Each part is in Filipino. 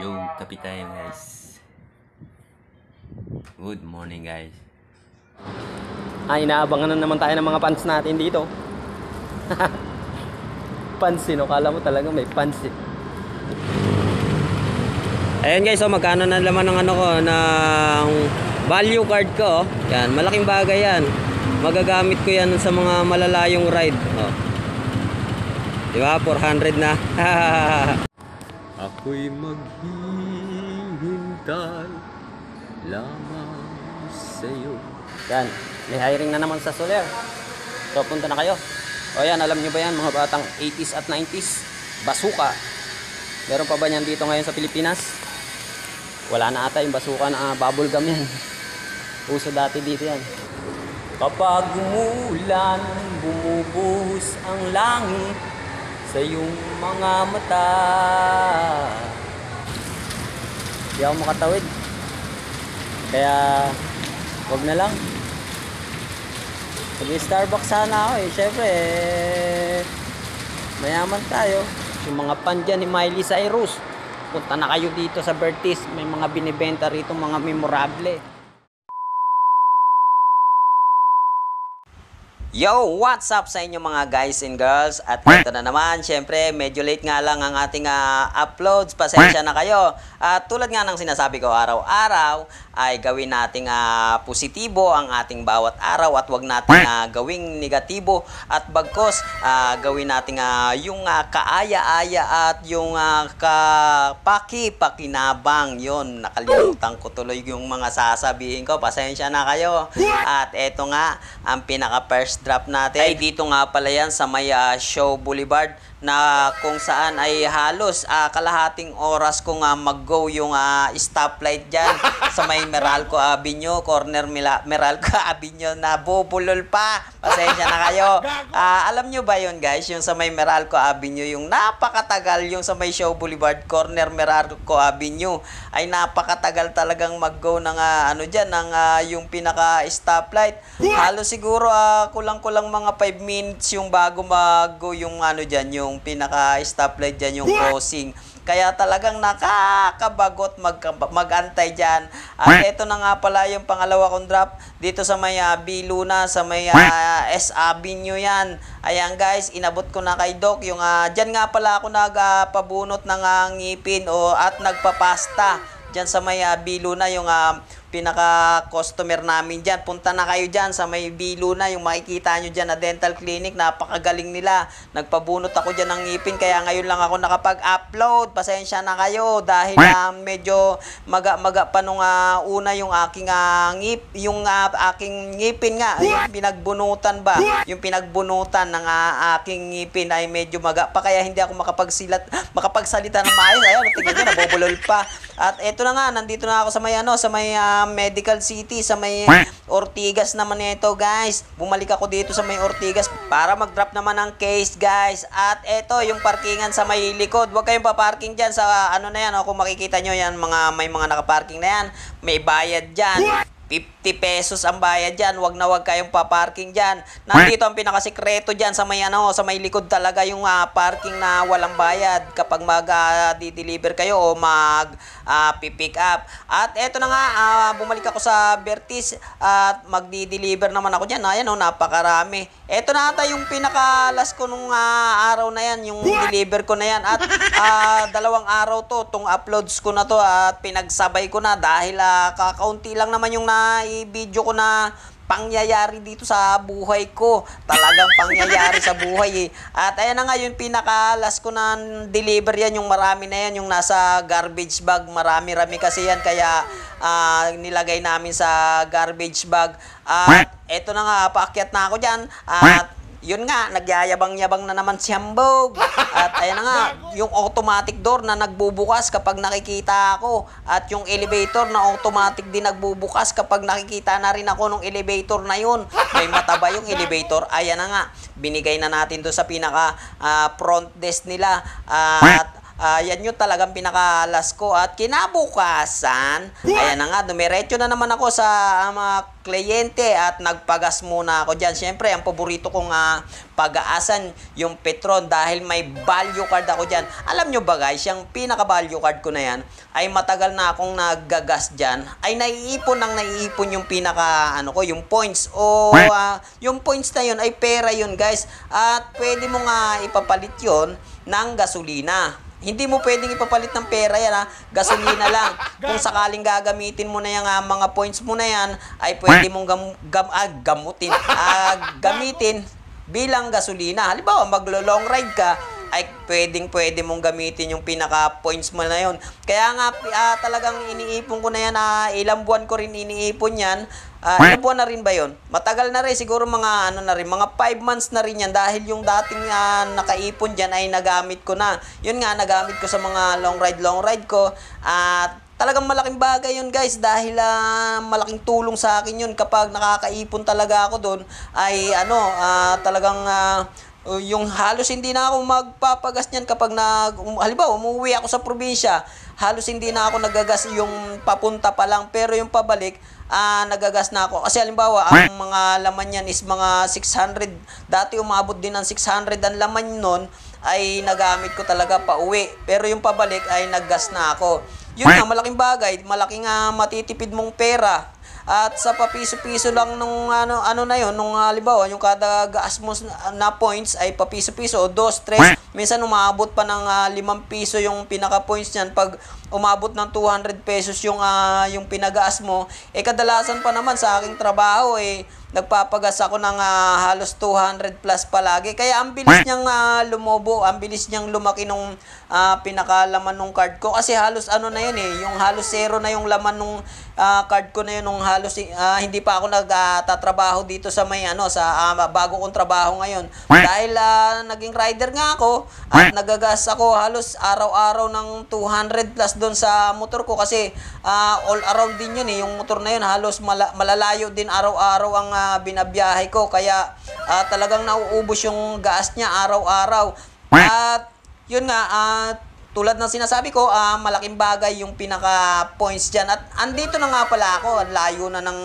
Yo, kape tayo guys. Good morning guys. Inaabangan na naman tayo ng mga fans natin dito. Fans no? Kala mo talaga may fans eh. Ayan guys, so magkano na laman ng ano ko, ng value card ko. Yan, malaking bagay yan. Magagamit ko yan sa mga malalayong ride. Diba? 400 na. Ako'y maghihintay lamang sa'yo. Yan, may hiring na naman sa Soler. So punta na kayo. O yan, alam nyo ba yan mga batang 80s at 90s? Basuka. Meron pa ba yan dito ngayon sa Pilipinas? Wala na ata yung basuka na bubblegum yan. Uso dati dito yan. Kapag umulan, bumubuhos ang langit sa iyong mga mata. Di ako makatawid. Kaya, wag na lang. Mag-Starbucks sana ako eh. Siyempre, mayaman tayo. Yung mga fan dyan ni Miley Cyrus, punta na kayo dito sa Bertis. May mga binibenta rito, mga memorable. Yo, what's up sa inyo mga guys and girls? At ito na naman, syempre medyo late nga lang ang ating uploads. Pasensya na kayo. At tulad nga ng sinasabi ko, araw-araw ay gawin nating positibo ang ating bawat araw at wag nating gawing negatibo. At bagkos, gawin nating yung kaaya-aya at yung kapaki-pakinabang. Yun, nakalimutan ko tuloy yung mga sasabihin ko. Pasensya na kayo. At eto nga, ang pinaka-first drop natin ay dito nga pala yan sa may Show Boulevard na kung saan ay halos kalahating oras ko nga mag-go yung stoplight dyan sa may Meralco Avenue, corner Meralco Avenue na bubulol pa. Pasensya na kayo. Alam nyo ba yun guys, yung sa may Meralco Avenue, yung napakatagal, yung sa may Show Boulevard, corner Meralco Avenue, ay napakatagal talagang mag-go ng ano dyan, ng yung pinaka-stoplight. Halos siguro kulang-kulang mga 5 minutes yung bago mag-go yung ano dyan, yung pinaka-stoplight dyan, yung crossing. Kaya talagang nakakabagot mag-antay dyan. At ito na nga pala yung pangalawa kong drop dito sa may Biluna, sa may S Avenue yan. Ayan guys, inabot ko na kay Doc. Yung, dyan nga pala ako nagpabunot ng ngipin at nagpapasta. Dyan sa may Biluna, yung pinaka-customer namin dyan. Punta na kayo dyan sa may Biluna, yung makikita nyo dyan na dental clinic. Napakagaling nila. Nagpabunot ako dyan ng ngipin, kaya ngayon lang ako nakapag-upload. Pasensya na kayo dahil medyo maga-maga pa nung una yung aking aking ngipin nga. Yung pinagbunutan ba? Yung pinagbunutan ng aking ngipin ay medyo maga pa, kaya hindi ako makapagsalita ng maayos. Ayun, tingnan nyo, nabubulol pa. At eto na nga, nandito na ako sa may sa may Medical City, sa may Ortigas naman ito guys. Bumalik ako dito sa may Ortigas para mag-drop naman ng case guys. At eto yung parkingan sa may likod. Huwag kayong paparking dyan sa ano na yan. Kung makikita nyo yan, may mga nakaparking na yan, may bayad dyan. 50 pesos ang bayad dyan. Wag na wag kayong paparking dyan. Nandito ang pinakasikreto dyan sa may sa may likod talaga yung parking na walang bayad kapag mag-deliver kayo o mag-pick up. At eto na nga, bumalik ako sa Bertis at magdi-deliver naman ako dyan. Ayan napakarami. Eto na ata yung pinaka-last ko nung araw na yan, yung deliver ko na yan. At 2 araw to, tong uploads ko na to at pinagsabay ko na dahil kakaunti lang naman yung i-video ko na pangyayari dito sa buhay ko. Talagang pangyayari sa buhay eh. At ayan na nga yung pinaka-last ko na deliver yan, yung marami na yan, yung nasa garbage bag. Marami-rami kasi yan, kaya nilagay namin sa garbage bag. At eto na nga, paakyat na ako dyan. At yun nga, nagyayabang-yabang na naman si Hambog. At ayan na nga, yung automatic door na nagbubukas kapag nakikita ako. At yung elevator na automatic din nagbubukas kapag nakikita na rin ako ng elevator na yun. May mataba yung elevator. Ayan na nga, binigay na natin doon sa pinaka front desk nila. At Yan yung talagang pinakalas ko. At kinabukasan, ayan na nga, dumiretso na naman ako sa mga kliyente at nagpagas muna ako dyan. Siyempre, ang paborito kong pag-aasan yung Petron dahil may value card ako dyan. Alam nyo ba guys, yung pinaka-value card ko na yan, ay matagal na akong naggagas dyan, ay naiipon yung pinaka, yung points. O yung points na yun ay pera yun guys. At pwede mo nga ipapalit yun ng gasolina. Hindi mo pwedeng ipapalit ng pera yan gasolina lang. Kung sakaling gagamitin mo na yung mga points mo na yan, ay pwede mong gamitin bilang gasolina. Halimbawa, maglo-long ride ka, ay pwede mong gamitin yung pinaka-points mo na yun. Kaya nga, talagang iniipon ko na yan, ilang buwan ko rin iniipon yan. Ilang buwan na rin ba yun? Matagal na rin, siguro mga mga 5 months na rin yan dahil yung dating nakaipon dyan ay nagamit ko na. Yun nga, nagamit ko sa mga long ride ko. At talagang malaking bagay yun guys dahil malaking tulong sa akin yun kapag nakakaipon talaga ako doon ay talagang yung halos hindi na ako magpapagas niyan kapag halimbawa umuwi ako sa probinsya, halos hindi na ako nagagas yung papunta pa lang, pero yung pabalik nagagas na ako. Kasi halimbawa, ang mga laman niyan is mga 600. Dati umabot din ng 600 ang laman nun, ay nagamit ko talaga pa uwi. Pero yung pabalik ay naggas na ako. Yun nga, malaking bagay, malaking matitipid mong pera. At sa papiso-piso lang nung na yun, nung halimbawa, yung kada gas mo na points ay papiso-piso o 2, 3, minsan umabot pa ng 5 piso yung pinaka-points niyan. Pag umabot ng 200 pesos yung pinagaas mo, kadalasan pa naman sa aking trabaho nagpapagas ako ng halos 200 plus palagi. Kaya ang bilis niyang lumobo, ang bilis niyang lumaki nung pinakalaman nung card ko. Kasi halos na yun yung halos zero na yung laman nung card ko na yun, nung halos hindi pa ako nagtatrabaho dito sa bago kong trabaho ngayon. Dahil naging rider nga ako at nagagas ako halos araw-araw ng 200 plus doon sa motor ko kasi all around din yun yung motor na yun, halos malalayo din araw-araw ang binabiyahe ko, kaya talagang nauubos yung gas niya araw-araw. At yun nga, tulad ng sinasabi ko, malaking bagay yung pinaka points dyan. At andito na nga pala ako, layo na nang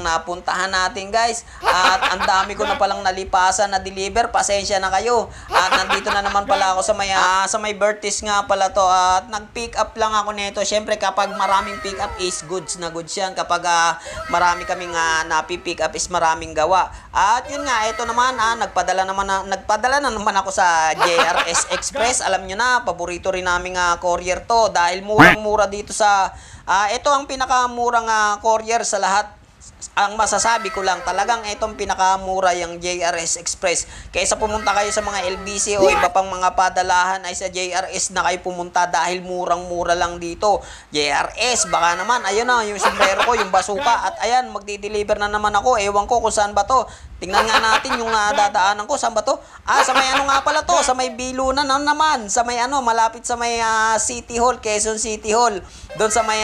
napuntahan natin guys. At ang dami ko na palang nalipasan na deliver, pasensya na kayo. At nandito na naman pala ako sa may Bertis nga pala to. At nag-pick up lang ako nito. Syempre kapag maraming pick up is goods na goods yan. Kapag marami kaming napi-pick up is maraming gawa. At yun nga, ito naman nagpadala na naman ako sa JRS Express. Alam nyo na, paborito rin naming courier to dahil murang-mura dito sa ito ang pinakamurang courier sa lahat. Ang masasabi ko lang, talagang itong pinakamura yung JRS Express. Kaysa pumunta kayo sa mga LBC o iba pang mga padalahan, ay sa JRS na kayo pumunta dahil murang-mura lang dito. JRS, baka naman, ayun na, yung sombrero ko, yung basuka. At ayan, magdi-deliver na naman ako. Ewan ko kung saan ba to. Tingnan nga natin yung dadaanan ko. Saan ba to? Sa may nga pala to. Sa may Bilunan naman. Sa may malapit sa may City Hall, Quezon City Hall. Doon sa may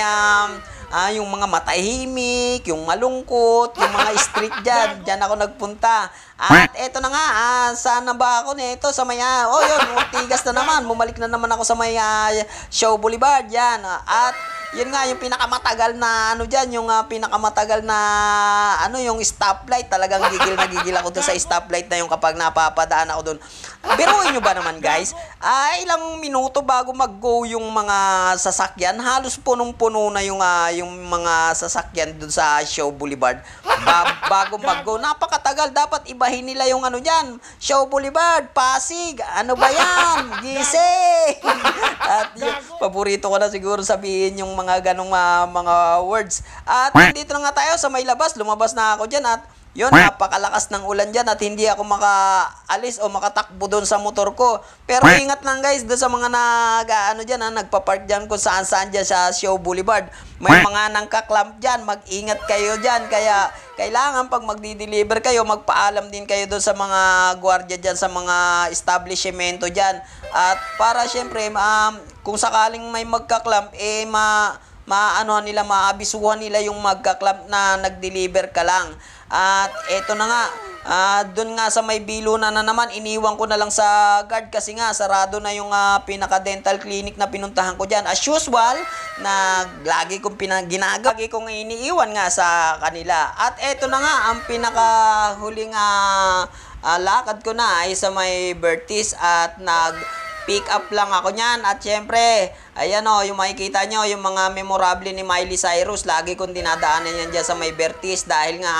yung mga matahimik, yung malungkot, yung mga street dyan ako nagpunta. At eto na nga, saan na ba ako nito? Sa may, yun, Ortigas na naman. Bumalik na naman ako sa may Shaw Boulevard, yan. At yun nga, yung pinakamatagal na dyan, yung pinakamatagal na yung stoplight. Talagang gigil na gigil ako dun sa stoplight na yung kapag napapadaan ako dun. Biruin nyo ba naman guys? Ilang minuto bago mag-go yung mga sasakyan, halos punong-puno na yung mga sasakyan dun sa Shaw Boulevard. Bago mag-go, napakatagal. Dapat ibahin nila yung dyan. Shaw Boulevard, Pasig, ano ba yan? Gising! At yun, paborito ko na siguro sabihin yung mga ganong mga words. At dito na nga tayo sa may labas. Lumabas na ako dyan at yun, napakalakas ng ulan dyan at hindi ako makaalis o makatakbo doon sa motor ko. Pero ingat lang guys doon sa mga nagpa-park dyan kung saan-saan dyan sa Shaw Boulevard. May mga nangkaklamp dyan, mag-ingat kayo dyan. Kaya kailangan pag magdi-deliver kayo, magpaalam din kayo doon sa mga gwardiya dyan, sa mga establishmento dyan. At para syempre, kung sakaling may magkaklamp, maabisuhan nila yung magkaklamp na nag-deliver ka lang. At eto na nga, doon nga sa may Biluna na naman, iniwan ko na lang sa guard kasi nga sarado na yung pinaka-dental clinic na pinuntahan ko dyan. As usual, na lagi kong ginagawa, lagi kong iniiwan nga sa kanila. At eto na nga, ang pinaka-huling lakad ko na ay sa may Bertis at pick up lang ako niyan. At syempre, ayan o, yung makikita nyo, yung mga memorable ni Miley Cyrus, lagi kong dinadaanan yan dyan sa may Bertis dahil nga,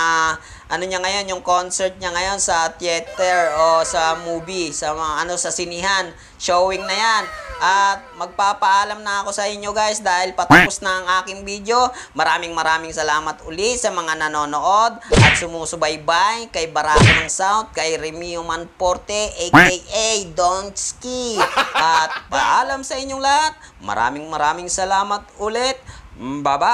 ano niya ngayon, yung concert niya ngayon sa theater o sa movie, sa mga sa sinihan, showing na yan. At magpapaalam na ako sa inyo guys dahil patapos na ang aking video. Maraming salamat uli sa mga nanonood at sumusubaybay kay Barako ng Sound, kay Remio Manforte aka Donski. At paalam sa inyong lahat. Maraming salamat ulit. Bye-bye!